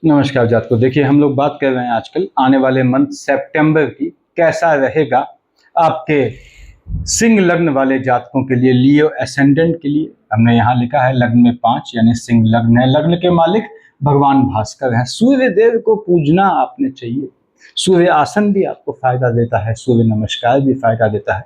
नमस्कार जातकों। देखिए, हम लोग बात कर रहे हैं आजकल आने वाले मंथ सितंबर की, कैसा रहेगा आपके सिंह लग्न वाले जातकों के लिए, लियो एसेंडेंट के लिए। हमने यहाँ लिखा है लग्न में 5 यानी सिंह लग्न है। लग्न के मालिक भगवान भास्कर हैं। सूर्य देव को पूजना आपने चाहिए। सूर्य आसन भी आपको फायदा देता है, सूर्य नमस्कार भी फायदा देता है।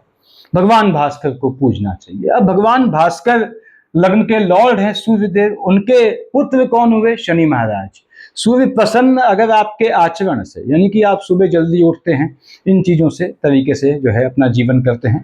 भगवान भास्कर को पूजना चाहिए। अब भगवान भास्कर लग्न के लॉर्ड हैं सूर्य देव, उनके पुत्र कौन हुए? शनि महाराज। सूर्य प्रसन्न अगर आपके आचरण से, यानी कि आप सुबह जल्दी उठते हैं, इन चीजों से तरीके से जो है अपना जीवन करते हैं,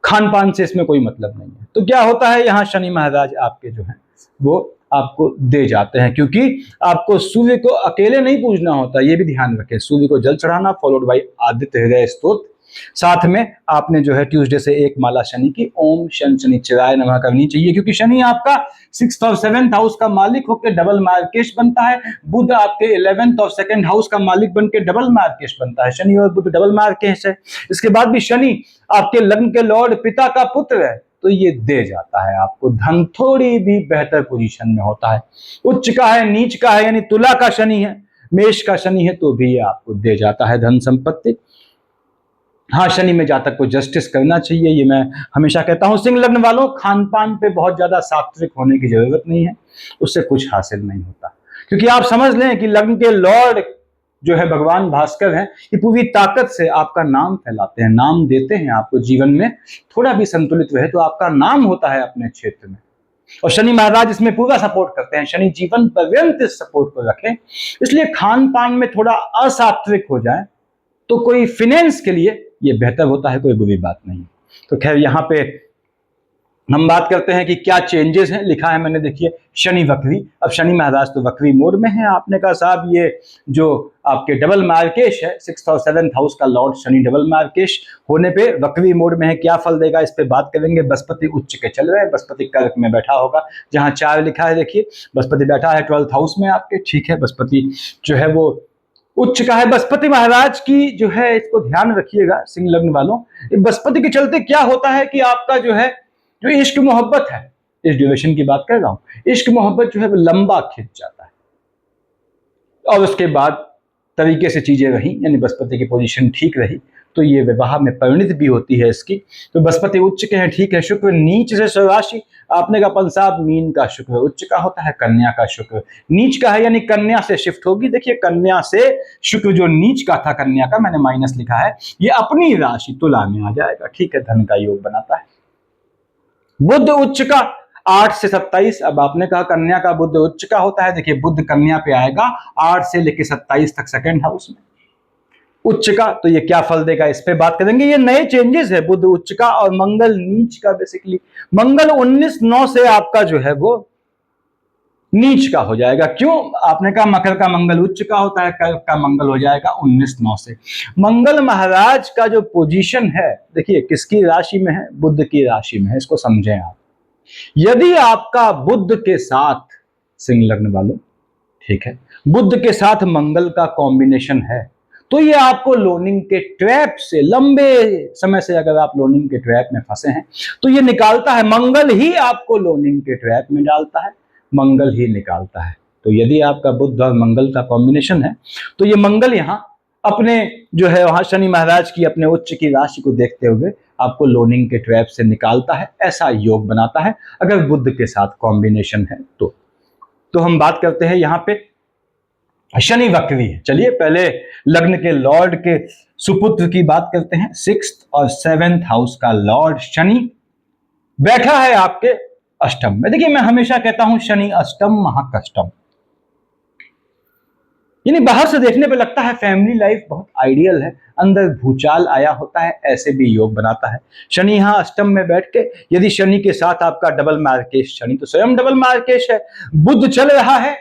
खान पान से इसमें कोई मतलब नहीं है, तो क्या होता है, यहाँ शनि महाराज आपके जो है वो आपको दे जाते हैं। क्योंकि आपको सूर्य को अकेले नहीं पूजना होता, ये भी ध्यान रखें। सूर्य को जल चढ़ाना फॉलोड बाई आदित्य हृदय स्तोत्र, साथ में आपने जो है ट्यूसडे से एक माला शनि की ओम शन शनिचराय नमः करनी चाहिए। क्योंकि शनि आपका 6th और 7th हाउस का मालिक होकर डबल मार्केश बनता है। बुध आपके 11th और 2nd हाउस का मालिक बनकर डबल मार्केश बनता है। शनि और बुध डबल मार्केश है। इसके बाद भी शनि आपके लग्न के लॉर्ड पिता का पुत्र है, तो ये दे जाता है आपको धन। थोड़ी भी बेहतर पोजीशन में होता है। उच्च का है, नीच का है, यानी तुला का शनि है, मेष का शनि है, तो भी ये आपको दे जाता है धन संपत्ति। हाँ, शनि में जातक को जस्टिस करना चाहिए, ये मैं हमेशा कहता हूं। सिंह लग्न वालों, खान पान पे बहुत ज्यादा सात्विक होने की जरूरत नहीं है, उससे कुछ हासिल नहीं होता। क्योंकि आप समझ लें कि लग्न के लॉर्ड जो है भगवान भास्कर हैं, ये पूरी ताकत से आपका नाम फैलाते हैं, नाम देते हैं आपको। जीवन में थोड़ा भी संतुलित रहे तो आपका नाम होता है अपने क्षेत्र में, और शनि महाराज इसमें पूरा सपोर्ट करते हैं। शनि जीवन पर्यंत इस सपोर्ट को रखें। इसलिए खान पान में थोड़ा असात्विक हो जाए तो कोई फिनेंस के लिए ये बेहतर होता है, कोई बुरी बात नहीं। तो खैर, यहाँ पे हम बात करते हैं कि क्या चेंजेस हैं। लिखा है मैंने, देखिए, शनि वक्री। अब शनि महाराज तो वक्री मोड में है। आपने कहा साहब ये जो आपके डबल मार्केश है, 6th और 7th हाउस का लॉर्ड शनि डबल मार्केश होने पे वक्री मोड में है, क्या फल देगा इस पे बात करेंगे। बृहस्पति उच्च के चल रहे हैं, बृहस्पति कर्क में बैठा होगा, जहां 4 लिखा है। देखिए, बृहस्पति बैठा है 12th हाउस में आपके, ठीक है। बृहस्पति जो है वो उच्च का है। बृहस्पति महाराज की जो है, इसको ध्यान रखिएगा सिंह लग्न वालों। बृहस्पति के चलते क्या होता है कि आपका जो है जो इश्क मोहब्बत है, इस ड्यूरेशन की बात कर रहा हूं, इश्क मोहब्बत जो है वो लंबा खिंच जाता है। और उसके बाद तरीके से चीजें रही, यानी बृहस्पति की पोजीशन ठीक रही तो ये विवाह में परिणित भी होती है इसकी। तो बृहस्पति उच्च के हैं, ठीक है। शुक्र नीच से स्वराशि, आपने कहा पंसाब मीन का शुक्र उच्च का होता है, कन्या का शुक्र नीच का है, यानी कन्या से शिफ्ट होगी। देखिए, कन्या से शुक्र जो नीच का था, कन्या का मैंने माइनस लिखा है, ये अपनी राशि तुला में आ जाएगा, ठीक है। धन का योग बनाता है। बुध उच्च का 8 से 27। अब आपने कहा कन्या का बुध उच्च का होता है, देखिए बुध कन्या पे आएगा 8 से लेकर 27 तक 2nd हाउस में उच्च का। तो ये क्या फल देगा इस पे बात करेंगे। ये नए चेंजेस है बुध उच्च का और मंगल नीच का। बेसिकली मंगल 19/9 से आपका जो है वो नीच का हो जाएगा। क्यों? आपने कहा मकर का मंगल उच्च का होता है, कर्क का मंगल हो जाएगा 19/9 से। मंगल महाराज का जो पोजीशन है, देखिए किसकी राशि में है? बुध की राशि में है। इसको समझें आप। यदि आपका बुध के साथ, सिंह लग्न वालों, ठीक है, बुध के साथ मंगल का कॉम्बिनेशन है, तो ये आपको लोनिंग के ट्रैप से, लंबे समय से अगर आप लोनिंग के ट्रैप में फंसे हैं तो ये निकालता है। मंगल ही आपको लोनिंग के ट्रैप में डालता है, मंगल ही निकालता है। तो यदि आपका बुध और मंगल का कॉम्बिनेशन है तो ये मंगल यहां अपने जो है वहां शनि महाराज की अपने उच्च की राशि को देखते हुए आपको लोनिंग के ट्रैप से निकालता है, ऐसा योग बनाता है अगर बुध के साथ कॉम्बिनेशन है तो हम बात करते हैं यहां पे शनि वक्री है। चलिए पहले लग्न के लॉर्ड के सुपुत्र की बात करते हैं। 6th और 7th हाउस का लॉर्ड शनि बैठा है आपके अष्टम में। देखिए, मैं हमेशा कहता हूं शनि अष्टम महाकष्टम, यानी बाहर से देखने पे लगता है फैमिली लाइफ बहुत आइडियल है, अंदर भूचाल आया होता है, ऐसे भी योग बनाता है। शनि यहां अष्टम में बैठ के, यदि शनि के साथ आपका डबल मार्केश, शनि तो स्वयं डबल मार्केश है, बुध चल रहा है,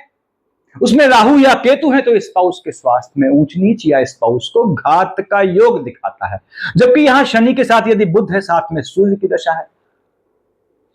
उसमें राहु या केतु है, तो स्पाउस के स्वास्थ्य में ऊंच नीच या स्पाउस को घात का योग दिखाता है। जबकि यहां शनि के साथ यदि बुध है, साथ में सूर्य की दशा है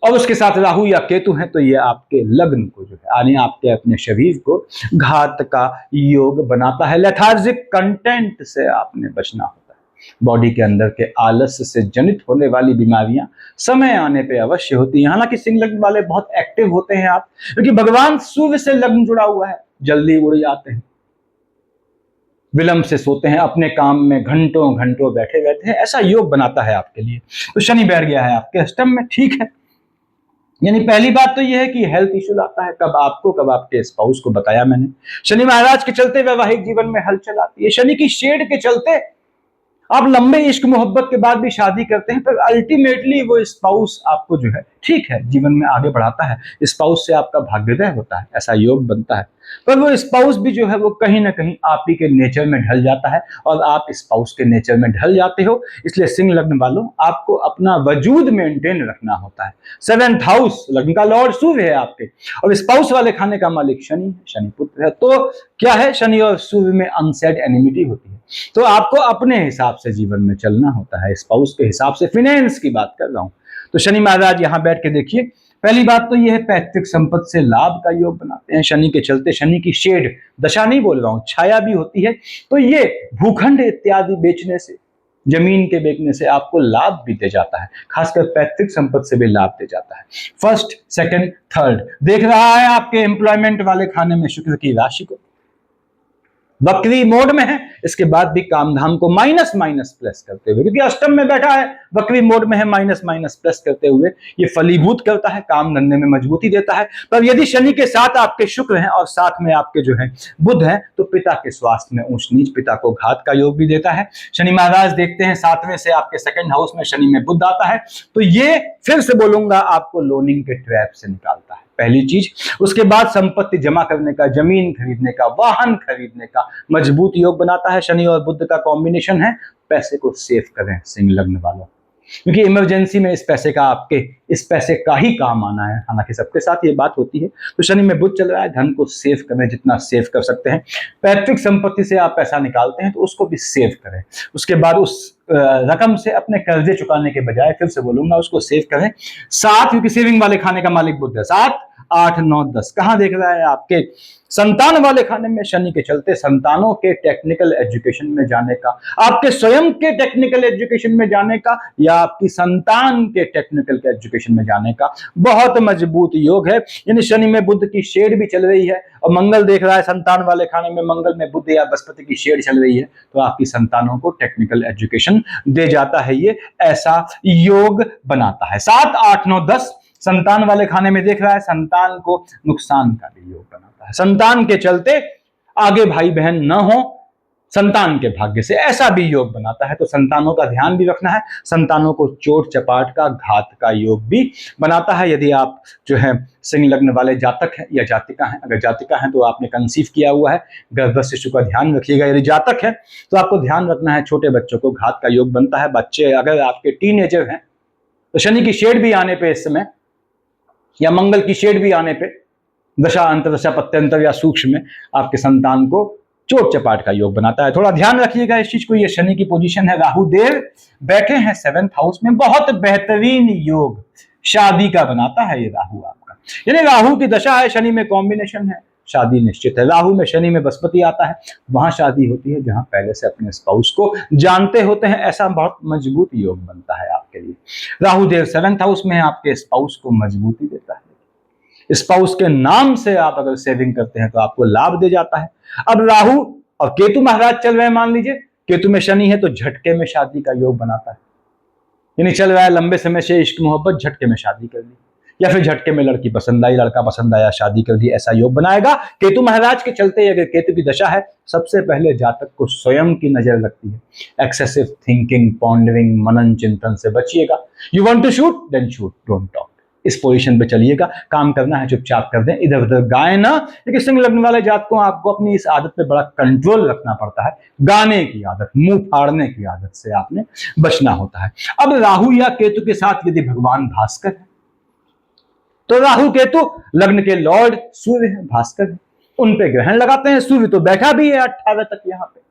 और उसके साथ राहु या केतु है, तो ये आपके लग्न को जो है, यानी आपके अपने शरीर को घात का योग बनाता है। लेथार्जिक कंटेंट से आपने बचना होता है। बॉडी के अंदर के आलस्य से जनित होने वाली बीमारियां समय आने पे अवश्य होती हैं। हालांकि सिंह लग्न वाले बहुत एक्टिव होते हैं आप, क्योंकि भगवान सूर्य से लग्न जुड़ा हुआ है, जल्दी उड़ जाते हैं, विलंब से सोते हैं, अपने काम में घंटों घंटों बैठे रहते हैं, ऐसा योग बनाता है आपके लिए। तो शनि बैठ गया है आपके अष्टम में, ठीक है। यानी पहली बात तो यह है कि हेल्थ इश्यू लाता है, कब आपको कब आपके स्पाउस को, बताया मैंने। शनि महाराज के चलते वैवाहिक जीवन में हलचल आती है। शनि की शेड के चलते आप लंबे इश्क मोहब्बत के बाद भी शादी करते हैं, पर अल्टीमेटली वो स्पाउस आपको जो है, ठीक है, जीवन में आगे बढ़ाता है, स्पाउस से आपका भाग्योदय होता है, ऐसा योग बनता है। पर वो स्पाउस भी जो है वो कहीं ना कहीं आप ही के नेचर में ढल जाता है, और आप स्पाउस के नेचर में ढल जाते हो। इसलिए सिंह लग्न वालों, आपको अपना वजूद मेंटेन रखना होता है। 7th हाउस, लग्न का लॉर्ड सूर्य है आपके, और स्पाउस वाले खाने का मालिक शनि, शनि पुत्र है। तो क्या है, शनि और सूर्य में अनसेड एनिमिटी होती है। तो आपको अपने हिसाब से जीवन में चलना होता है, स्पाउस के हिसाब से। फिनेंस की बात कर रहा हूं, तो शनि महाराज यहां बैठ के देखिए, पहली बात तो यह है पैतृक संपत्ति से लाभ का योग बनाते हैं शनि के चलते। शनि की शेड, दशा नहीं बोल रहा हूं, छाया भी होती है। तो ये भूखंड इत्यादि बेचने से, जमीन के बेचने से आपको लाभ भी दे जाता है, खासकर पैतृक संपत्ति से भी लाभ दे जाता है। फर्स्ट, सेकंड, थर्ड देख रहा है आपके एम्प्लॉयमेंट वाले खाने में शुक्र की राशि को, वक्री मोड में है, इसके बाद भी काम धाम को माइनस माइनस प्लस करते हुए, क्योंकि अष्टम में बैठा है, वक्री मोड में है, माइनस माइनस प्लस करते हुए ये फलीभूत करता है, काम धंधे में मजबूती देता है। पर यदि शनि के साथ आपके शुक्र हैं और साथ में आपके जो है बुध है, तो पिता के स्वास्थ्य में ऊंच नीच, पिता को घात का योग भी देता है। शनि महाराज देखते हैं 7वें से आपके 2nd हाउस में शनि में बुध आता है, तो ये फिर से बोलूंगा आपको लोनिंग के ट्रैप से निकालता है, पहली चीज। उसके बाद संपत्ति जमा करने का, जमीन खरीदने का, वाहन खरीदने का मजबूत योग बनाता है। शनि और बुध का कॉम्बिनेशन है। पैसे को सेव करें सिंह लग्न वालों, क्योंकि इमरजेंसी में इस पैसे का, आपके इस पैसे का ही काम आना है। हालांकि सबके साथ ये बात होती है। तो शनि में बुध चल रहा है, धन को सेव करें जितना सेव कर सकते हैं। पैतृक संपत्ति से आप पैसा निकालते हैं तो उसको भी सेव करें। उसके बाद उस रकम से अपने कर्जे चुकाने के बजाय, फिर से बोलूंगा, उसको सेव करें। 7, क्योंकि सेविंग वाले खाने का मालिक बुध है। 7, 8, 9, 10 कहां देख रहा है, आपके संतान वाले खाने में शनि के चलते संतानों के टेक्निकल एजुकेशन में जाने का, आपके स्वयं के टेक्निकल एजुकेशन में जाने का, या आपकी संतान के टेक्निकल के एजुकेशन में जाने का बहुत मजबूत योग है। यानी शनि में बुध की शेड भी चल रही है, और मंगल देख रहा है संतान वाले खाने में, मंगल में बुध या बृहस्पति की शेड चल रही है, तो आपकी संतानों को टेक्निकल एजुकेशन दे जाता है। ये ऐसा योग बनाता है। 7, 8, 9, 10 संतान वाले खाने में देख रहा है, संतान को नुकसान का भी योग बनाता है। संतान के चलते आगे भाई बहन न हो, संतान के भाग्य से, ऐसा भी योग बनाता है। तो संतानों का ध्यान भी रखना है। संतानों को चोट चपाट का, घात का योग भी बनाता है। यदि आप जो है सिंह लग्न वाले जातक हैं या जातिका हैं, अगर जातिका हैं तो आपने कंसीव किया हुआ है, गर्भ शिशु का ध्यान रखिएगा। यदि जातक है तो आपको ध्यान रखना है, छोटे बच्चों को घात का योग बनता है। बच्चे अगर आपके टीनेजर हैं तो शनि की शेड भी आने पर इस समय, या मंगल की शेड भी आने पे, दशा अंतरदशा पत्यंतर या सूक्ष्म में आपके संतान को चोट चपाट का योग बनाता है। थोड़ा ध्यान रखिएगा इस चीज को। ये शनि की पोजीशन है, राहु देव बैठे हैं 7th हाउस में, बहुत बेहतरीन योग शादी का बनाता है ये राहु आपका। यानी राहु की दशा है, शनि में कॉम्बिनेशन है, शादी निश्चित है। राहु में शनि में बृहस्पति आता है, वहां शादी होती है जहां पहले से अपने स्पाउस को जानते होते हैं। ऐसा बहुत मजबूत योग बनता है आपके लिए। राहु देव 7th हाउस में आपके स्पाउस को मजबूती देता है। स्पाउस के नाम से आप अगर सेविंग करते हैं तो आपको लाभ दे जाता है। अब राहु और केतु महाराज चल रहे हैं, मान लीजिए केतु में शनि है, तो झटके में शादी का योग बनाता है। यानी चल रहा है लंबे समय से इश्क मोहब्बत, झटके में शादी कर ली, या फिर झटके में लड़की पसंद आई, लड़का पसंद आया, शादी कर दी, ऐसा योग बनाएगा। केतु महाराज के चलते अगर केतु की दशा है, सबसे पहले जातक को स्वयं की नजर लगती है। एक्सेसिव थिंकिंग, पॉन्डरिंग, मनन चिंतन से बचिएगा। You want to shoot, then shoot, don't talk. इस पोजीशन पे चलिएगा। काम करना है चुपचाप कर दें, इधर उधर गाए ना। लेकिन सिंह लग्न वाले जातकों, आपको अपनी इस आदत पे बड़ा कंट्रोल रखना पड़ता है। गाने की आदत, मुंह फाड़ने की आदत से आपने बचना होता है। अब राहु या केतु के साथ यदि भगवान भास्कर है, तो राहु केतु लग्न के लॉर्ड सूर्य है, भास्कर है, उन पे ग्रहण लगाते हैं। सूर्य तो बैठा भी है 18 तक यहां पे,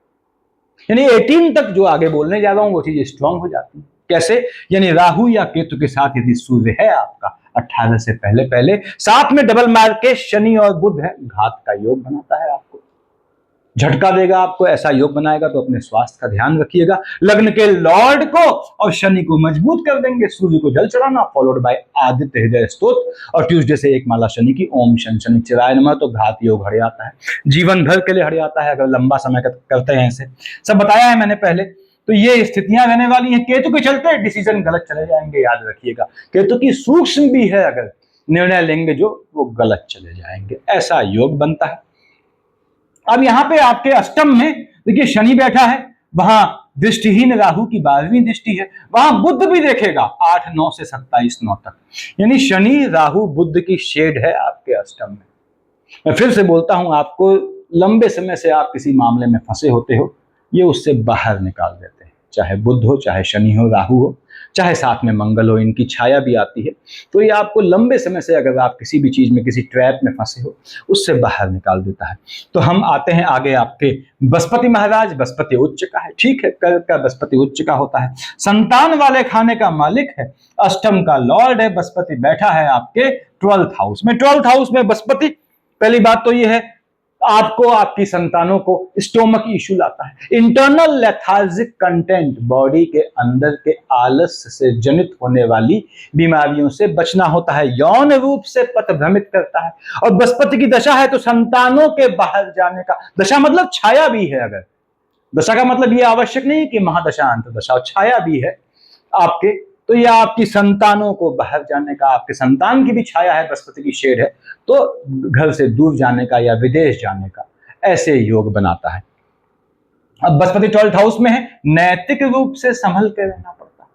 यानी 18 तक जो आगे बोलने जा रहा हूं वो चीज स्ट्रांग हो जाती है। कैसे? यानी राहु या केतु के साथ यदि सूर्य है आपका 18 से पहले पहले, साथ में डबल मार के शनि और बुध है, घात का योग बनाता है आपको। झटका देगा आपको, ऐसा योग बनाएगा। तो अपने स्वास्थ्य का ध्यान रखिएगा। लग्न के लॉर्ड को और शनि को मजबूत कर देंगे। सूर्य को जल चढ़ाना फॉलोड बाय आदित्य हृदय स्तोत्र, और ट्यूसडे से एक माला शनि की, ओम शन शनिश्चराय नमः। तो घात योग हट जाता है, जीवन भर के लिए हट जाता है अगर लंबा समय करते हैं। ऐसे सब बताया है मैंने पहले। तो ये स्थितियां रहने वाली हैं। केतु के चलते डिसीजन गलत चले जाएंगे, याद रखिएगा। केतु की सूक्ष्म भी है, अगर निर्णय लेंगे जो, वो गलत चले जाएंगे। ऐसा योग बनता है। अब यहां पे आपके अष्टम में देखिए शनि बैठा है, वहां दृष्टिहीन राहु की 12वीं दृष्टि है। वहां बुध भी देखेगा 8-9 से 27-9 तक, यानी शनि राहु बुध की शेड है आपके अष्टम में। मैं फिर से बोलता हूं, आपको लंबे समय से आप किसी मामले में फंसे होते हो, ये उससे बाहर निकाल देते हैं। चाहे बुध हो, चाहे शनि हो, राहु हो, चाहे साथ में मंगल हो, इनकी छाया भी आती है। तो ये आपको लंबे समय से, अगर आप किसी भी चीज में, किसी ट्रैप में फंसे हो, उससे बाहर निकाल देता है। तो हम आते हैं आगे आपके बृहस्पति महाराज। बृहस्पति उच्च का है, ठीक है, कल का बृहस्पति उच्च का होता है, संतान वाले खाने का मालिक है, अष्टम का लॉर्ड है। बृहस्पति बैठा है आपके 12th हाउस में। 12th हाउस में बृहस्पति, पहली बात तो ये है, आपको, आपकी संतानों को स्टोमक इश्यू लाता है। इंटरनल लेथार्जिक कंटेंट, बॉडी के अंदर के आलस्य से जनित होने वाली बीमारियों से बचना होता है। यौन रूप से पथभ्रमित करता है। और बृहस्पति की दशा है तो संतानों के बाहर जाने का, दशा मतलब छाया भी है। अगर दशा का मतलब ये आवश्यक नहीं कि महादशा अंतदशा, छाया भी है आपके, तो यह आपकी संतानों को बाहर जाने का, आपके संतान की भी छाया है, बृहस्पति की शेड है, तो घर से दूर जाने का या विदेश जाने का, ऐसे योग बनाता है। अब बृहस्पति 12th हाउस में है, नैतिक रूप से संभल के रहना पड़ता है,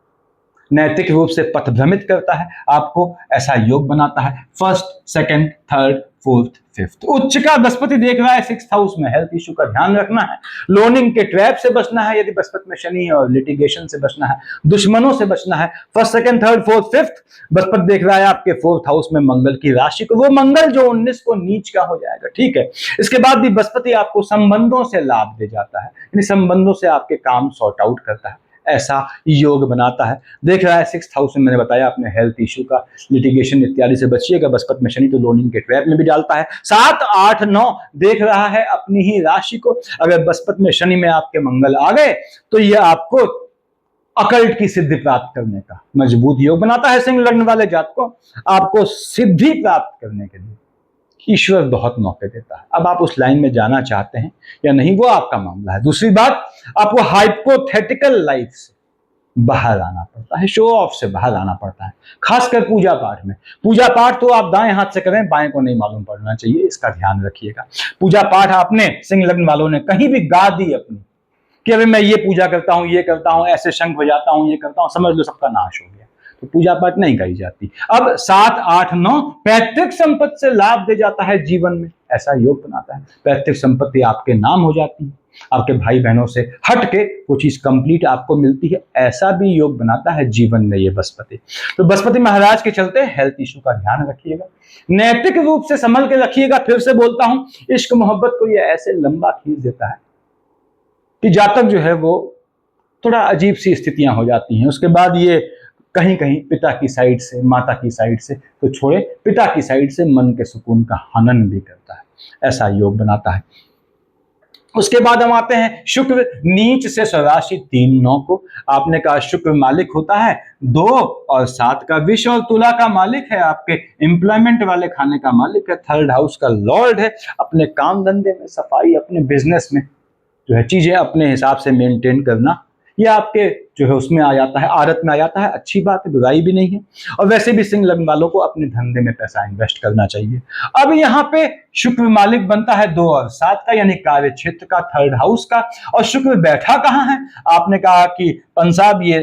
नैतिक रूप से पथभ्रमित करता है आपको, ऐसा योग बनाता है। 1st, 2nd, 3rd, 4th, 5th। उच्च का बृहस्पति देख रहा है 6th हाउस में, हेल्थ इश्यू का ध्यान रखना है, लोनिंग के ट्रैप से बचना है यदि बृहस्पति में शनि है, और लिटिगेशन से बचना है, दुश्मनों से बचना है। 1st, 2nd, 3rd, 4th, 5th। Brihaspati देख रहा है आपके 4th हाउस में मंगल की राशि को, वो मंगल जो 19 को नीच का हो जाएगा, ठीक है। इसके बाद भी बृहस्पति आपको संबंधों से लाभ दे जाता है, यानी संबंधों से आपके काम सॉर्ट आउट करता है, ऐसा योग बनाता है। देख रहा है 6th हाउस में, मैंने बताया अपने हेल्थ इश्यू का, लिटिगेशन इत्यादि से बचिएगा। बृहस्पति में शनि तो लोनिंग के ट्रैप में भी डालता है। 7, 8, 9 देख रहा है अपनी ही राशि को। अगर बृहस्पति में शनि में आपके मंगल आ गए तो यह आपको अकल्ट की सिद्धि प्राप्त करने का मजबूत योग बनाता है। सिंह लग्न वाले जातकों, आपको सिद्धि प्राप्त करने के लिए ईश्वर बहुत मौके देता है। अब आप उस लाइन में जाना चाहते हैं या नहीं, वो आपका मामला है। दूसरी बात, आपको हाइपोथेटिकल लाइफ से बाहर आना पड़ता है, शो ऑफ से बाहर आना पड़ता है, खासकर पूजा पाठ में। पूजा पाठ तो आप दाएं हाथ से करें, बाएं को नहीं मालूम पड़ना चाहिए, इसका ध्यान रखिएगा। पूजा पाठ आपने, सिंह लग्न वालों ने कहीं भी गा दी अपनी कि अभी मैं ये पूजा करता हूं, ये करता हूं, ऐसे शंख बजाता हूं, ये करता हूं, समझ लो सबका नाश हो गया। तो पूजा पाठ नहीं गाई जाती। अब 7, 8, 9 पैतृक संपत्ति से लाभ दे जाता है जीवन में, ऐसा योग बनाता है। पैतृक संपत्ति आपके नाम हो जाती है, आपके भाई बहनों से हट के वो चीज कंप्लीट आपको मिलती है, ऐसा भी योग बनाता है जीवन में ये बृहस्पति। तो बृहस्पति महाराज के चलते हेल्थ इश्यू का ध्यान रखिएगा, नैतिक रूप से संभल के रखिएगा। फिर से बोलता हूं, इश्क मोहब्बत को ये ऐसे लंबा खींच देता है कि जातक जो है वो थोड़ा अजीब सी स्थितियां हो जाती हैं। उसके बाद ये कहीं कहीं पिता की साइड से, माता की साइड से तो छोड़े, पिता की साइड से मन के सुकून का हनन भी करता है, ऐसा योग बनाता है। उसके बाद हम आते हैं शुक्र नीच से स्वराशि 3-9 को। आपने कहा शुक्र मालिक होता है 2 और 7 का, विष और तुला का मालिक है, आपके एम्प्लॉयमेंट वाले खाने का मालिक है, 3rd हाउस का लॉर्ड है। अपने काम धंधे में सफाई, अपने बिजनेस में जो है चीजें अपने हिसाब से मेंटेन करना, ये आपके जो है उसमें आ जाता है, आदत में आ जाता है। अच्छी बात है, बुराई भी नहीं है। और वैसे भी सिंह लग्न वालों को अपने धंधे में पैसा इन्वेस्ट करना चाहिए। अब यहाँ पे शुक्र मालिक बनता है 2 और 7 का, यानी कार्य क्षेत्र का, 3rd हाउस का। और शुक्र बैठा कहाँ है? आपने कहा कि पंसाब ये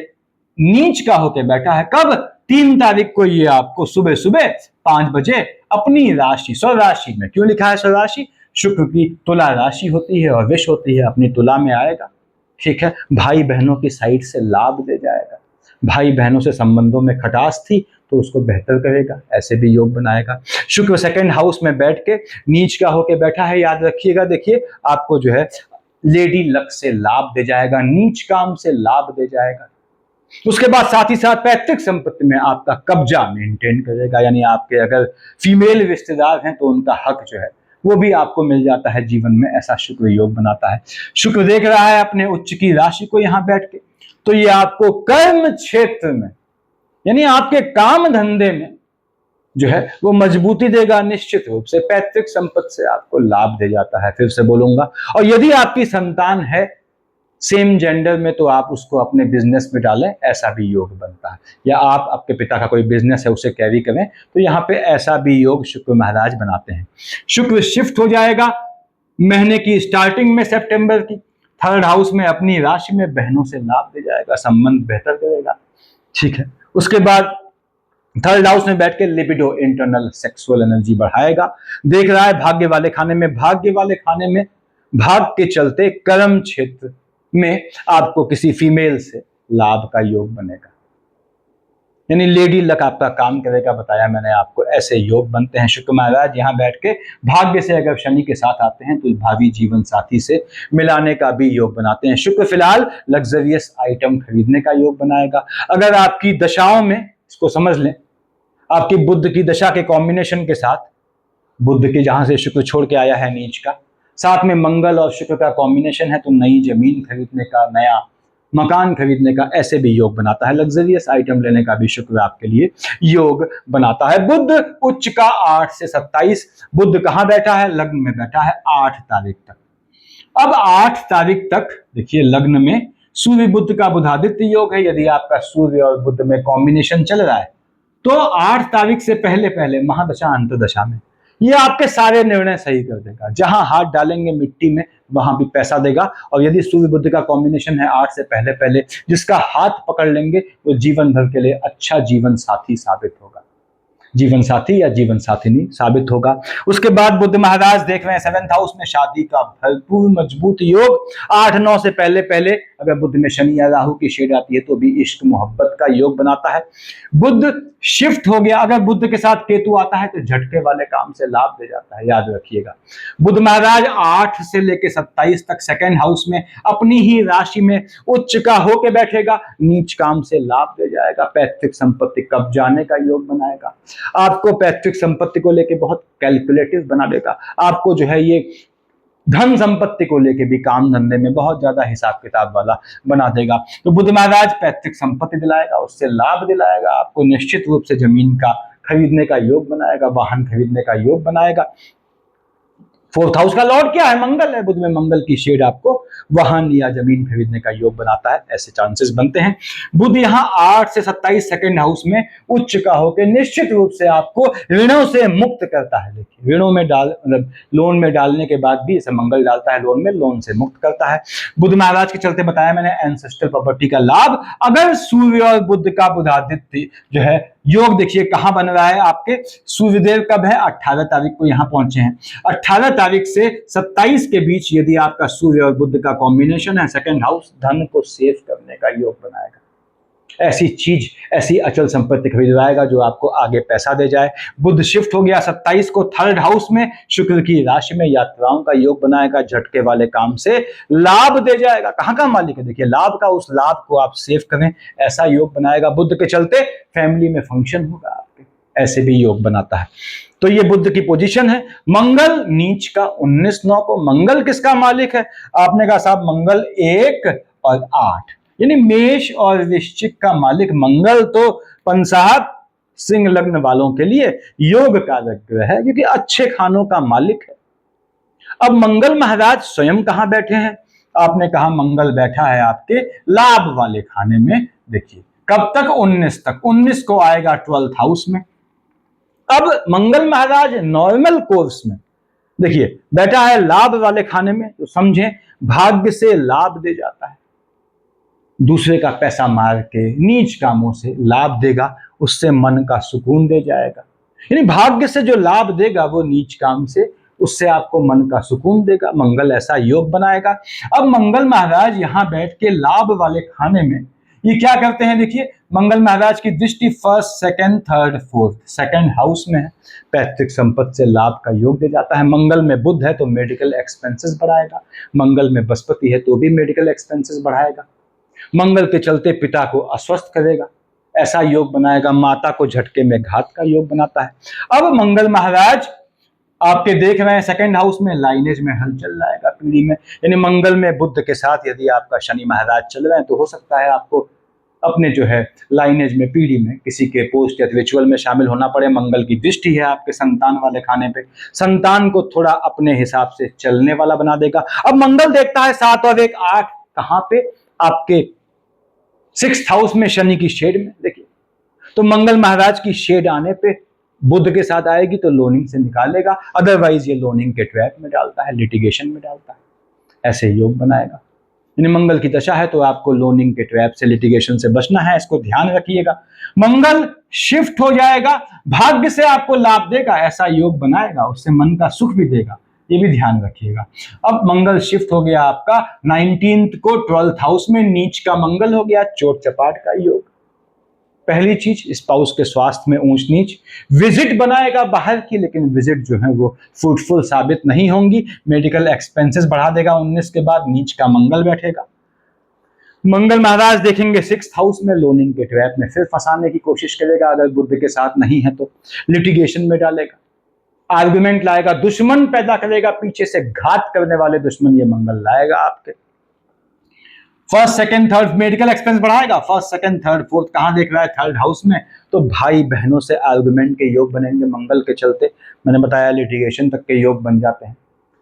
नीच का होके बैठा है। कब? 3 तारीख को ये आपको सुबह सुबह 5 बजे अपनी राशि, स्वराशि में। क्यों लिखा है स्वराशि? शुक्र की तुला राशि होती है और विष होती है, अपनी तुला में आएगा, ठीक है। भाई बहनों की साइड से लाभ दे जाएगा, भाई बहनों से संबंधों में खटास थी तो उसको बेहतर करेगा, ऐसे भी योग बनाएगा। शुक्र 2nd हाउस में बैठ के नीच का होके बैठा है, याद रखिएगा। देखिए आपको जो है लेडी लक से लाभ दे जाएगा, नीच काम से लाभ दे जाएगा। उसके बाद साथ ही साथ पैतृक संपत्ति में आपका कब्जा मेंटेन करेगा, यानी आपके अगर फीमेल रिश्तेदार हैं तो उनका हक जो है वो भी आपको मिल जाता है जीवन में, ऐसा शुक्र योग बनाता है। शुक्र देख रहा है अपने उच्च की राशि को यहां बैठ के, तो ये आपको कर्म क्षेत्र में यानी आपके काम धंधे में जो है वो मजबूती देगा। निश्चित रूप से पैतृक संपत्ति से आपको लाभ दे जाता है, फिर से बोलूंगा। और यदि आपकी संतान है सेम जेंडर में तो आप उसको अपने बिजनेस में डालें, ऐसा भी योग बनता है। या आप आपके पिता का कोई बिजनेस है उसे कैरी करें, तो यहाँ पे ऐसा भी योग शुक्र महाराज बनाते हैं। शुक्र शिफ्ट हो जाएगा महीने की स्टार्टिंग में सितंबर की, थर्ड हाउस में अपनी राशि में, बहनों से लाभ दे जाएगा, संबंध बेहतर करेगा। ठीक है, उसके बाद थर्ड हाउस में बैठ के लिबिडो इंटरनल सेक्सुअल एनर्जी बढ़ाएगा। देख रहा है भाग्य वाले खाने में, भाग्य वाले खाने में भाग के चलते कर्म क्षेत्र में आपको किसी फीमेल से लाभ का योग बनेगा, यानी लेडी लक आपका काम करेगा। बताया मैंने आपको, ऐसे योग बनते हैं। शुक्र महाराज यहाँ बैठ के भाग्य से अगर शनि के साथ आते हैं तो भावी जीवन साथी से मिलाने का भी योग बनाते हैं। शुक्र फिलहाल लग्जरियस आइटम खरीदने का योग बनाएगा। अगर आपकी दशाओं में, इसको समझ लें, आपकी बुध की दशा के कॉम्बिनेशन के साथ, बुध के जहां से शुक्र छोड़ के आया है नीच का, साथ में मंगल और शुक्र का कॉम्बिनेशन है, तो नई जमीन खरीदने का, नया मकान खरीदने का ऐसे भी योग बनाता है। लग्जरियस आइटम लेने का भी शुक्र आपके लिए योग बनाता है। बुध उच्च का 8 से 27, बुध कहां बैठा है? लग्न में बैठा है 8 तारीख तक। अब 8 तारीख तक देखिए लग्न में सूर्य बुध का बुधादित्य योग है। यदि आपका सूर्य और बुध में कॉम्बिनेशन चल रहा है तो 8 तारीख से पहले पहले महादशा अंतर्दशा में ये आपके सारे निर्णय सही कर देगा। जहां हाथ डालेंगे मिट्टी में वहां भी पैसा देगा। और यदि सूर्य बुध का कॉम्बिनेशन है 8 से पहले पहले, जिसका हाथ पकड़ लेंगे वो जीवन भर के लिए अच्छा जीवन साथी साबित होगा, जीवन साथी या जीवन साथिनी साबित होगा। उसके बाद बुध महाराज देख रहे हैं 7th हाउस में शादी का भरपूर मजबूत योग। 8-9 से पहले पहले अगर बुध में शनि या राहु की शेड आती है तो भी इश्क मोहब्बत का योग बनाता है। बुध शिफ्ट हो गया, अगर बुध के साथ केतु आता है तो झटके वाले काम से लाभ दे जाता है, याद रखिएगा। बुध महाराज 8 से लेकर 27 तक 2nd हाउस में अपनी ही राशि में उच्च का होके बैठेगा, नीच काम से लाभ दे जाएगा, पैतृक संपत्ति कब जाने का योग बनाएगा, आपको पैतृक संपत्ति को लेके बहुत कैलकुलेटिव बना देगा, आपको जो है ये धन संपत्ति को लेके भी काम धंधे में बहुत ज्यादा हिसाब किताब वाला बना देगा। तो बुध महाराज पैतृक संपत्ति दिलाएगा, उससे लाभ दिलाएगा, आपको निश्चित रूप से जमीन का खरीदने का योग बनाएगा, वाहन खरीदने का योग बनाएगा। 4th हाउस का लॉर्ड क्या है? मंगल है। बुध में मंगल की शेड आपको वाहन या जमीन खरीदने का योग बनाता है, ऐसे चांसेस बनते हैं। बुध यहाँ 8 से 27 2nd हाउस में उच्च का होकर निश्चित रूप से आपको ऋणों से मुक्त करता है। देखिए ऋणों में मतलब लोन में डालने के बाद भी इसे मंगल डालता है लोन में, लोन से मुक्त करता है। बुध महाराज के चलते बताया मैंने एंसेस्ट्रल प्रॉपर्टी का लाभ। अगर सूर्य और बुध का बुधादित्य जो है योग देखिए कहां बन रहा है आपके, सूर्यदेव कब है? 18 तारीख को यहां पहुंचे हैं। 18 तारीख से 27 के बीच यदि आपका सूर्य और बुध का कॉम्बिनेशन है 2nd हाउस, धन को सेव करने का योग बनाएगा। ऐसी चीज, ऐसी अचल संपत्ति खरीदवाएगा जो आपको आगे पैसा दे जाए। बुध शिफ्ट हो गया 27 को 3rd हाउस में, शुक्र की राशि में यात्राओं का योग बनाएगा, झटके वाले काम से लाभ दे जाएगा। कहां का मालिक है? देखिए लाभ का, उस लाभ को आप सेव करें, ऐसा योग बनाएगा। बुध के चलते फैमिली में फंक्शन होगा आपके, ऐसे भी योग बनाता है। तो ये बुध की पोजीशन है। मंगल नीच का 19/9 को, मंगल किसका मालिक है? आपने कहा साहब मंगल 1 और 8 यानी मेष और वृश्चिक का मालिक मंगल तो पंसाहब सिंह लग्न वालों के लिए योग कारक ग्रह है, क्योंकि अच्छे खानों का मालिक है। अब मंगल महाराज स्वयं कहां बैठे हैं? आपने कहा मंगल बैठा है आपके लाभ वाले खाने में। देखिए कब तक? 19 तक। 19 को आएगा 12th हाउस में। अब मंगल महाराज नॉर्मल कोर्स में देखिए बैठा है लाभ वाले खाने में, तो समझें भाग्य से लाभ दे जाता है, दूसरे का पैसा मार के नीच कामों से लाभ देगा, उससे मन का सुकून दे जाएगा। यानी भाग्य से जो लाभ देगा वो नीच काम से, उससे आपको मन का सुकून देगा। मंगल ऐसा योग बनाएगा। अब मंगल महाराज यहां बैठ के लाभ वाले खाने में ये क्या करते हैं? देखिए मंगल महाराज की दृष्टि 1st, 2nd, 3rd, 4th 2nd house में है, पैतृक संपत्ति से लाभ का योग दे जाता है। मंगल में बुध है तो मेडिकल एक्सपेंसेस बढ़ाएगा, मंगल में बृहस्पति है तो भी मेडिकल एक्सपेंसेस बढ़ाएगा। मंगल के चलते पिता को अस्वस्थ करेगा, ऐसा योग बनाएगा। माता को झटके में घात का योग बनाता है। अब मंगल महाराज आपके देख रहे हैं सेकंड हाउस में लाइनेज में हलचल लाएगा पीढ़ी में, यानी मंगल में बुध के साथ यदि आपका शनि महाराज चल रहे हैं तो हो सकता है आपको अपने जो है लाइनेज में पीढ़ी में किसी के पोस्ट या रिचुअल में शामिल होना पड़े। मंगल की दृष्टि है आपके संतान वाले खाने पे, संतान को थोड़ा अपने हिसाब से चलने वाला बना देगा। अब मंगल देखता है 7 और 1 8 कहां पे, आपके 6th हाउस में शनि की शेड में। देखिए तो मंगल महाराज की शेड आने पे बुध के साथ आएगी तो लोनिंग से निकालेगा, अदरवाइज ये लोनिंग के ट्रैप में डालता है, लिटिगेशन में डालता है, ऐसे योग बनाएगा। यानी मंगल की दशा है तो आपको लोनिंग के ट्रैप से, लिटिगेशन से बचना है, इसको ध्यान रखिएगा। मंगल शिफ्ट हो जाएगा, भाग्य से आपको लाभ देगा, ऐसा योग बनाएगा, उससे मन का सुख भी देगा, ये भी ध्यान रखिएगा। अब मंगल शिफ्ट हो गया आपका 19th को 12th हाउस में, नीच का मंगल हो गया, चोट चपाट का योग। पहली चीज स्पाउस के स्वास्थ्य में ऊंच नीच, विजिट बनाएगा बाहर की, लेकिन विजिट जो है वो फ्रूटफुल साबित नहीं होंगी, मेडिकल एक्सपेंसेस बढ़ा देगा। 19 के बाद नीच का मंगल बैठेगा। मंगल महाराज देखेंगे 6th हाउस में, लोनिंग के ट्रैप में फिर फंसाने की कोशिश करेगा, अगर बुध के साथ नहीं है तो लिटिगेशन में डालेगा, आर्गुमेंट लाएगा, दुश्मन पैदा करेगा, पीछे से घात करने वाले दुश्मन ये मंगल लाएगा आपके। First second third medical expense बढ़ाएगा, फर्स्ट सेकंड थर्ड फोर्थ कहां देख रहा है, 3rd हाउस में, तो भाई बहनों से आर्गुमेंट के योग बनेंगे मंगल के चलते। मैंने बताया लिटिगेशन तक के योग बन जाते हैं,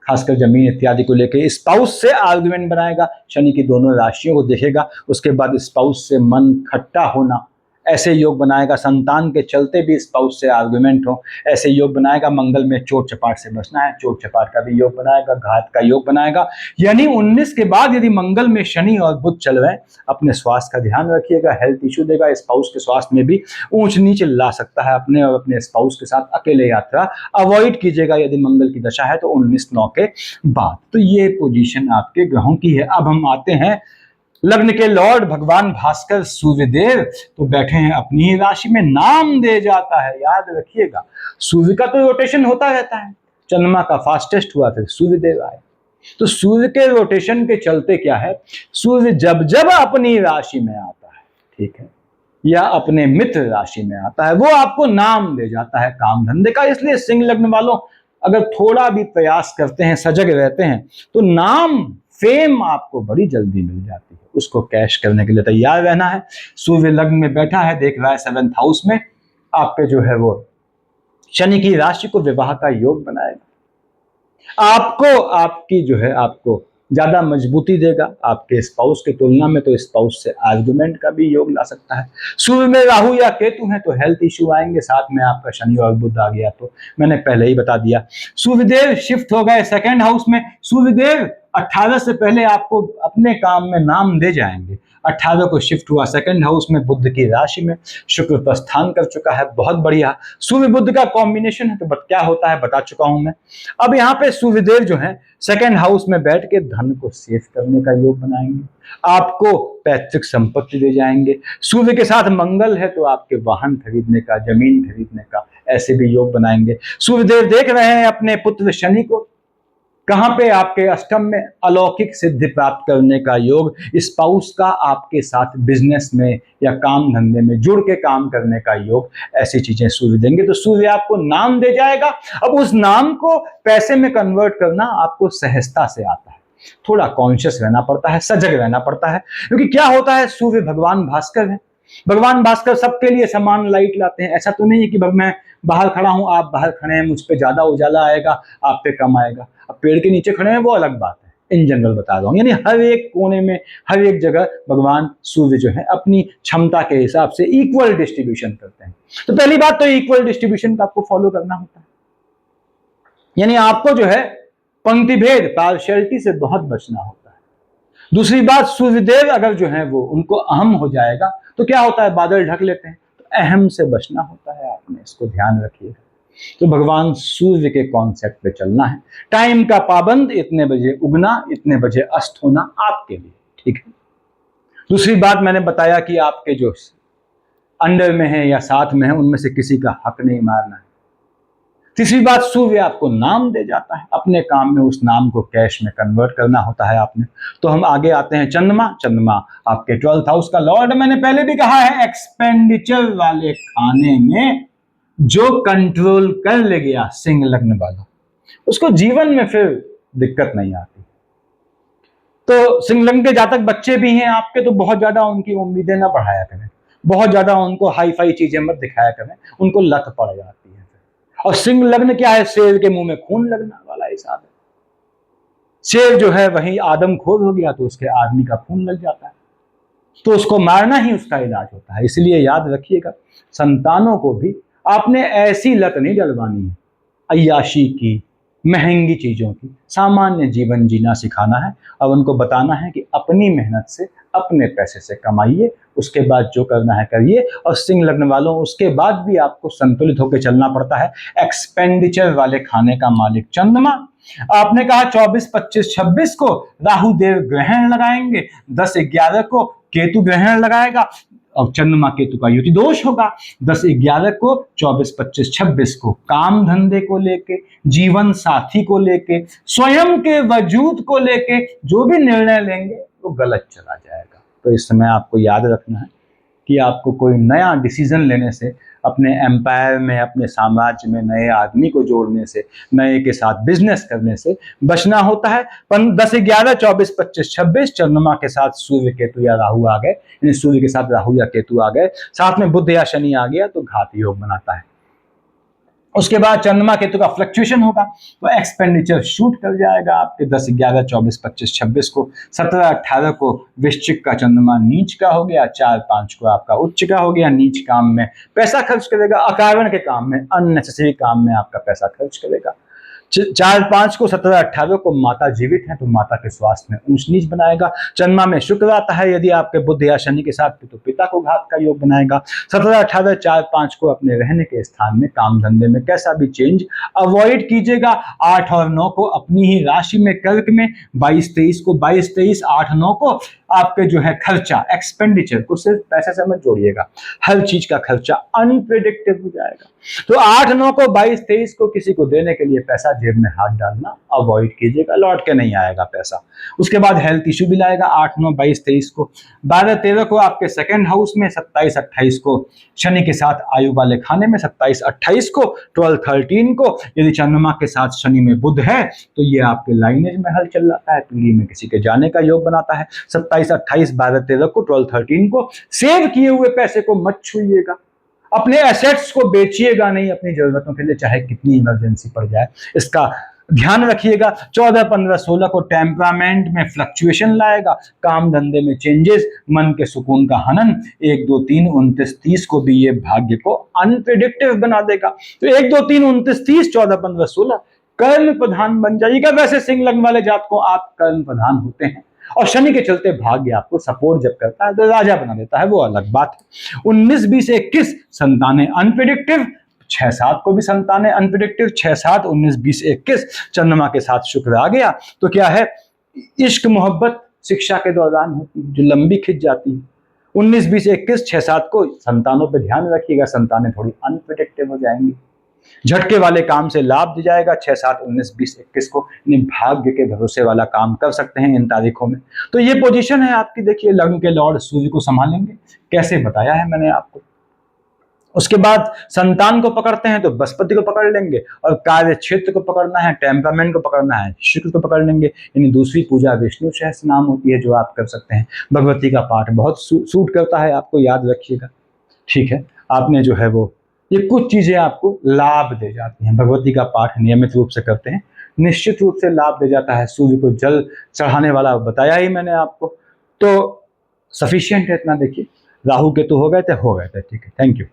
खासकर जमीन इत्यादि को लेकर। स्पाउस से आर्गुमेंट बनाएगा, शनि की दोनों राशियों को देखेगा, उसके बाद स्पाउस से मन खट्टा होना, ऐसे योग बनाएगा। संतान के चलते भी स्पाउस से आर्गुमेंट हो, ऐसे योग बनाएगा। मंगल में चोट चपाट से बचना है, चोट चपाट का भी योग बनाएगा, घात का योग बनाएगा। यानी 19 के बाद यदि मंगल में शनि और बुध चल रहे हैं, अपने स्वास्थ्य का ध्यान रखिएगा, हेल्थ इश्यू देगा, स्पाउस के स्वास्थ्य में भी ऊंच नीच ला सकता है। अपने और अपने स्पाउस के साथ अकेले यात्रा अवॉइड कीजिएगा यदि मंगल की दशा है तो 19/9 के बाद। तो ये पोजीशन आपके ग्रहों की है। अब हम आते हैं लग्न के लॉर्ड भगवान भास्कर सूर्यदेव, तो बैठे हैं अपनी ही राशि में, नाम दे जाता है, याद रखिएगा। सूर्य का तो रोटेशन होता रहता है, चंद्रमा का फास्टेस्ट हुआ, फिर सूर्यदेव आए। तो सूर्य के रोटेशन के चलते क्या है, सूर्य जब जब अपनी राशि में आता है, ठीक है, या अपने मित्र राशि में आता है, वो आपको नाम दे जाता है काम धंधे का। इसलिए सिंह लग्न वालों अगर थोड़ा भी प्रयास करते हैं, सजग रहते हैं, तो नाम फेम आपको बड़ी जल्दी मिल जाती है। उसको कैश करने के लिए तैयार रहना है। सूर्य लग्न में बैठा है, देख रहा है 7th हाउस में, आपके जो है वो शनि की राशि को विवाह का योग बनाएगा, आपको आपकी जो है आपको ज्यादा मजबूती देगा आपके स्पाउस की तुलना में, तो स्पाउस से आर्गुमेंट का भी योग ला सकता है। सूर्य में राहु या केतु है तो हेल्थ इश्यू आएंगे, साथ में आपका शनि और बुध आ गया तो मैंने पहले ही बता दिया। सूर्यदेव शिफ्ट हो गए 2nd हाउस में, सूर्यदेव 18 से पहले आपको अपने काम में नाम दे जाएंगे। 18 को शिफ्ट हुआ 2nd हाउस में, बुध की राशि में, शुक्र प्रस्थान कर चुका है, बहुत बढ़िया। सूर्य बुध का कॉम्बिनेशन है तो क्या होता है बता चुका हूं मैं। अब यहाँ पे सूर्यदेव जो है 2nd हाउस में बैठ के धन को सेव करने का योग बनाएंगे, आपको पैतृक संपत्ति दे जाएंगे। सूर्य के साथ मंगल है तो आपके वाहन खरीदने का, जमीन खरीदने का, ऐसे भी योग बनाएंगे। सूर्यदेव देख रहे हैं अपने पुत्र शनि को, कहां पे, आपके अष्टम में, अलौकिक सिद्धि प्राप्त करने का योग, स्पाउस का आपके साथ बिजनेस में या काम धंधे में जुड़ के काम करने का योग, ऐसी चीजें सूर्य देंगे। तो सूर्य आपको नाम दे जाएगा। अब उस नाम को पैसे में कन्वर्ट करना आपको सहजता से आता है, थोड़ा कॉन्शियस रहना पड़ता है, सजग रहना पड़ता है, क्योंकि क्या होता है, सूर्य भगवान भास्कर है। भगवान भास्कर सबके लिए समान लाइट लाते हैं। ऐसा तो नहीं है कि मैं बाहर खड़ा हूं, आप बाहर खड़े हैं, मुझ पे ज्यादा उजाला आएगा, आप पे कम आएगा। अब पेड़ के नीचे खड़े हैं वो अलग बात है, इन जनरल बता रहा हूं। यानी हर एक कोने में, हर एक जगह भगवान सूर्य जो है अपनी क्षमता के हिसाब से इक्वल डिस्ट्रीब्यूशन करते हैं। तो पहली बात तो इक्वल डिस्ट्रीब्यूशन का आपको फॉलो करना होता है, यानी आपको जो है पंक्ति भेद, पार्शियलिटी से बहुत बचना होता है। दूसरी बात, सूर्यदेव अगर जो है वो उनको अहम हो जाएगा तो क्या होता है, बादल ढक लेते हैं, तो अहम से बचना होता है, आपने इसको ध्यान रखिएगा। तो भगवान सूर्य के कॉन्सेप्ट पे चलना है। टाइम का पाबंद, इतने बजे उगना, इतने बजे अस्त होना आपके लिए, ठीक है। दूसरी बात मैंने बताया कि आपके जो अंडर में है या साथ में है, उनमें से किसी का हक नहीं मारना है। तीसरी बात, सूर्य आपको नाम दे जाता है, अपने काम में उस नाम को कैश में कन्वर्ट करना होता है आपने। तो हम आगे आते हैं चंद्रमा। चंद्रमा आपके 12th हाउस का लॉर्ड, मैंने पहले भी कहा है, एक्सपेंडिचर वाले खाने में जो कंट्रोल कर ले गया सिंह लग्न वाला, उसको जीवन में फिर दिक्कत नहीं आती। तो सिंह लग्न के जातक बच्चे भी हैं आपके, तो बहुत ज्यादा उनकी उम्मीदें ना बढ़ाया करें, बहुत ज्यादा उनको हाई फाई चीजें मत दिखाया करें, उनको लत पड़ जाती है। और सिंह लग्न क्या है, शेर के मुंह में खून लगना वाला हिसाब है। शेर जो है वही आदमखोर हो गया तो उसके आदमी का खून लग जाता है, तो उसको मारना ही उसका इलाज होता है। इसलिए याद रखिएगा, संतानों को भी आपने ऐसी लत नहीं डलवानी है अय्याशी की, महंगी चीजों की। सामान्य जीवन जीना सिखाना है और उनको बताना है कि अपनी मेहनत से अपने पैसे से कमाइए, उसके बाद जो करना है करिए। और सिंह लग्न वालों, उसके बाद भी आपको संतुलित होकर चलना पड़ता है। एक्सपेंडिचर वाले खाने का मालिक चंद्रमा, आपने कहा 24, 25, 26 को राहु देव ग्रहण लगाएंगे, 10, 11 को केतु ग्रहण लगाएगा और चंद्रमा केतु का युति दोष होगा। 10, 11 को, 24, 25, 26 को काम धंधे को लेके, जीवन साथी को लेके, स्वयं के वजूद को लेके जो भी निर्णय लेंगे वो गलत चला जाएगा। तो इस समय आपको याद रखना है कि आपको कोई नया डिसीजन लेने से, अपने एम्पायर में, अपने साम्राज्य में नए आदमी को जोड़ने से, नए के साथ बिजनेस करने से बचना होता है। 10, 11, 24, 25, 26 चंद्रमा के साथ सूर्य केतु या राहु आ गए, यानी सूर्य के साथ राहु या केतु आ गए, साथ में बुध या शनि आ गया तो घात योग बनाता है। उसके बाद चंद्रमा केतु का फ्लक्चुएशन होगा तो एक्सपेंडिचर शूट कर जाएगा आपके 10, 11, 24, 25, 26 को। 17, 18 को वृश्चिक का चंद्रमा नीच का हो गया, 4, 5 को आपका उच्च का हो गया। नीच काम में पैसा खर्च करेगा, अकारण के काम में, अननेसेसरी काम में आपका पैसा खर्च करेगा। 4, 5 को, 17, 18 को माता जीवित है तो माता के स्वास्थ्य में ऊंच नीच बनाएगा। चंद्रमा में शुक्र आता है यदि आपके बुध या शनि के साथ तो पिता को घात का योग बनाएगा। 17, 18, 4, 5 को अपने रहने के स्थान में, काम धंधे में कैसा भी चेंज अवॉइड कीजिएगा। 8 और 9 को अपनी ही राशि में, कर्क में, 22, 23 को, 22, 23, 8, 9 को आपके जो है खर्चा, एक्सपेंडिचर को सिर्फ पैसे से मत जोड़िएगा, हर चीज का खर्चा अनप्रेडिक्टेबल हो जाएगा। तो 8, 9 को, 22, 23 को किसी को देने के लिए पैसा जेब में हाथ डालना अवॉइड कीजिएगा, लौट के नहीं आएगा पैसा। उसके बाद हेल्थ इश्यू भी लाएगा 8, 9, 22, 23 को। 12, 13 को आपके सेकंड हाउस में, 27, 28 को शनि के साथ आयु वाले खाने में, 27, 28 को, 12, 13 को यदि चंद्रमा के साथ शनि में बुध है तो ये आपके लाइनेज में हल चल जाता है, पीढ़ी में किसी के जाने का योग बनाता है। 27, 28, 12, 13 को, 12, 13 को सेव किए हुए पैसे को मत छूइएगा, अपने एसेट्स को बेचिएगा नहीं अपनी जरूरतों के लिए, चाहे कितनी इमरजेंसी पड़ जाए, इसका ध्यान रखिएगा। 14, 15, 16 को टेम्परामेंट में फ्लक्चुएशन लाएगा, काम धंधे में चेंजेस, मन के सुकून का हनन। 1, 2, 3, 29, 30 को भी ये भाग्य को अनप्रेडिक्टिव बना देगा। तो 1, 2, 3, 29, 30, 14, 15, 16 कर्म प्रधान बन जाइएगा। वैसे सिंह लग्न वाले जातकों आप कर्म प्रधान होते हैं और शनि के चलते भाग्य आपको सपोर्ट जब करता है तो राजा बना देता है, वो अलग बात है। 19, 20, 21 संतानें अनप्रेडिक्टिव, 6, 7 को भी संतानें अनप्रेडिक्टिव। 6, 7, 19, 20, 21 चंद्रमा के साथ शुक्र आ गया तो क्या है, इश्क मोहब्बत शिक्षा के दौरान होती है जो लंबी खिंच जाती है। 19, 20, 21, 6, 7 को संतानों पर ध्यान रखिएगा, संतानें थोड़ी अनप्रेडिक्टिव हो जाएंगी, झटके वाले काम से लाभ दिया जाएगा। 6, 7, 19, 20, 21 को भाग्य के भरोसे वाला काम कर सकते हैं इन तारीखों में। तो ये पोजीशन है आपकी, देखिए लग्न के लॉर्ड सूर्य को संभालेंगे, कैसे बताया है मैंने आपको। उसके बाद संतान को पकड़ते हैं तो बृहस्पति को पकड़ लेंगे, और कार्य क्षेत्र को पकड़ना है, टेम्परामेंट को पकड़ना है, शुक्र को पकड़ लेंगे। यानी दूसरी पूजा विष्णु सहस्त्रनाम होती है जो आप कर सकते हैं। भगवती का पाठ बहुत सूट करता है आपको, याद रखिएगा, ठीक है। आपने जो है वो ये कुछ चीजें आपको लाभ दे जाती हैं। भगवती का पाठ नियमित रूप से करते हैं, निश्चित रूप से लाभ दे जाता है। सूर्य को जल चढ़ाने वाला बताया ही मैंने आपको, तो सफिशिएंट है इतना। देखिए राहु केतु हो गए थे, ठीक है, थैंक यू।